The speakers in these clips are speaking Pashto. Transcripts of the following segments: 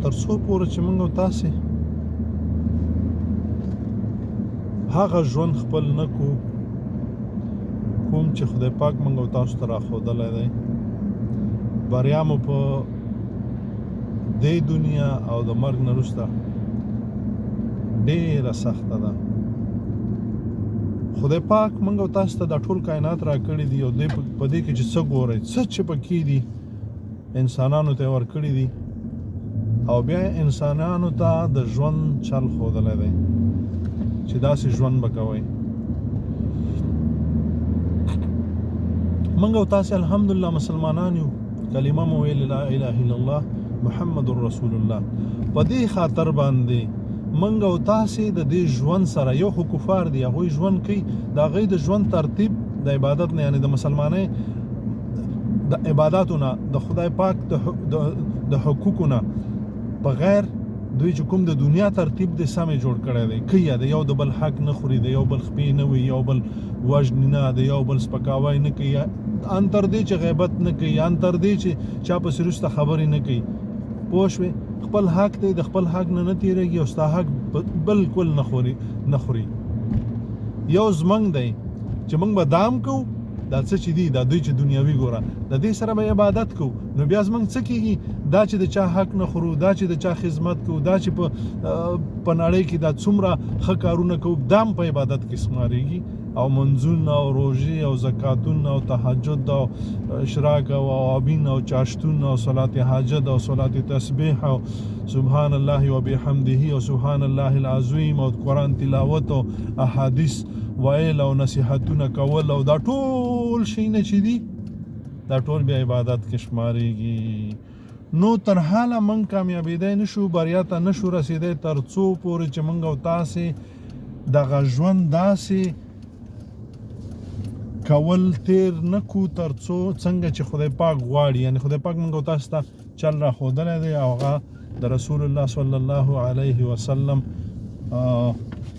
تر څو پورې چې موږ او تاسې هغه ژوند خپل نه کوم چې خدای پاک موږ او تاسو ته راښودلی دی، بریا مو په دې دنیا او د مرګ نه وروسته ډېره سخته ده. خدای پاک موږ او تاسو ته دا ټول کائنات راکړي دي او په دې کې چې څه ګورئ، څه چې پکې دي انسانانو ته یې ورکړي دي او بیا انسانانو ته د ژوند چل ښودلی دی چې داسې ژوند به کوئ. موږ او تاسې الحمدلله مسلمانان یو، کلمه مو ویلې لا اله الا الله محمد رسول الله. په دې خاطر باندې موږ او تاسې د دې ژوند سره، یو خو کفار دي هغوی ژوند کوي، د هغوی د ژوند ترتیب د عبادت نه، یعنې د مسلمانۍ د عباداتو نه، د خدای پاک د حقوقو نه بغیر دوی چې کوم د دنیا ترتیب د سمې جوړ کړی دی، کوي د یو د بل حق نه خوري، د یو بل خپې نه وي، یو بل وژني نه، د یو بل سپکاوی نه کوي، ان تر دې چې غیبت نه کوي، ان تر دې چې چا پسې وروسته خبرې نه کوي. پوه شوې؟ خپل حق دی، د خپل حق نه تېرېږي او ستا حق بلکل نه خوري. یو زمنګ دی چې موږ به دام کوو، دا څه چې دي دا دوی چې دنیاوي ګوره، د دې سره به عبادت کوو، نو بیا زموږ څه کېږي؟ دا چې د چا حق نه خورو، دا چې د چا خدمت کوو، دا چې په نړۍ کې دا څومره ښه کارونه کوو، دا هم په عبادت کې شمارېږي. او منځونه او روژې او زکاتونه او تهجد او اشراق او اوابین او چاشتون او صلات حاجت او صلات تسبیح او سبحان الله وبحمده او سبحان الله العظیم او قرآن تلاوت او احادیث ویل او نصیحتونه کول او دا ټول شیونه چې دي دا ټول بیا عبادت کې شمارېږي. نو تر حاله موږ کامیابېدی نشو، بریا ته نشو رسېدی تر څو پورې چې موږ او تاسې دغه ژوند داسې کول تیر نه کو تر څو څنګه چې خدای پاک غواړي. یعنی خدای پاک موږ او تاسو ته چل راښودلی دی او هغه د رسول الله صلی الله علیه وسلم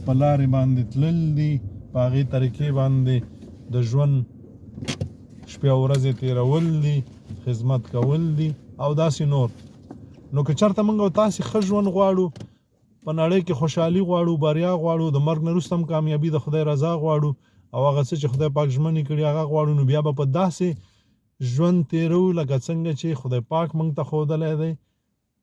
په لارې باندې تلل دي، په هغې طریقې باندې د ژوند شپې او ورځې تېرول دي، خدمت کول دي او داسې نور. نو که چېرته موږ او تاسې ښه ژوند غواړو، په نړۍ کې خوشحالي غواړو، بریا غواړو، د مرګ نه وروسته هم کامیابي، د خدای رضا غواړو او هغه څه چې خدای پاک ژمنې کړي هغه غواړو، نو بیا به په داسې ژوند تېرو لکه څنګه چې خدای پاک موږ ته ښودلی دی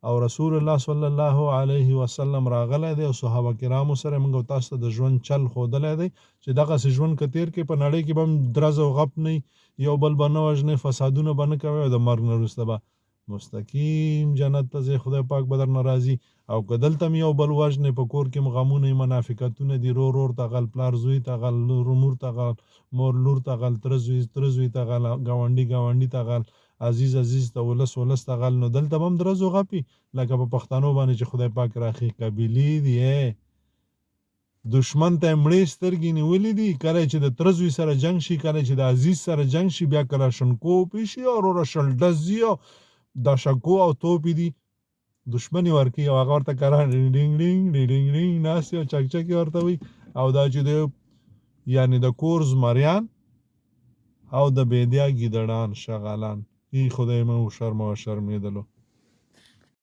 او رسول الله صلی الله علیه وسلم راغلی دی او صحابه کرامو سره موږ او تاسو ته د ژوند چل ښودلی دی چې دغسې ژوند که تېر کړې، په نړۍ کې به هم درز او غپ نه وي، یو بل به نه وژنئ، فسادونه به نه کوئ او د مرګ نه وروسته به مستقیم جنت ته ځئ، خدای پاک به درنه راضي. او که دلته هم یو بل وژنې، په کور کې غمونه وي، منافقتونه دي، رور ته غل، پلار زوی ته غل، مور ته غل، مور لور ته غل، تره زوی ته غل، ګاونډي ته غل، عزیز ته ولس ته غل، نو دلته به هم درز و غپي لکه په پښتنو باندې چې خدای پاک راخي. قبیلې دي دشمن ته یې مړې سترګې نیولې دي، کله چې د تره زوی سره جنګ شي، کله چې د عزیز سره جنګ شي، بیا کله شنکو پیشي او وروره شلډزي او دا شکو او توپې دي، دشمني ورکوي او هغه ورته کران ډینګ ډینګ ډینګ ډینګ ناستې او چکچکې ورته وي او دا چې د یعنې د کور زمریان او د بیدیا ګیدړان شغالان، ای خدای مو شرمېدلو.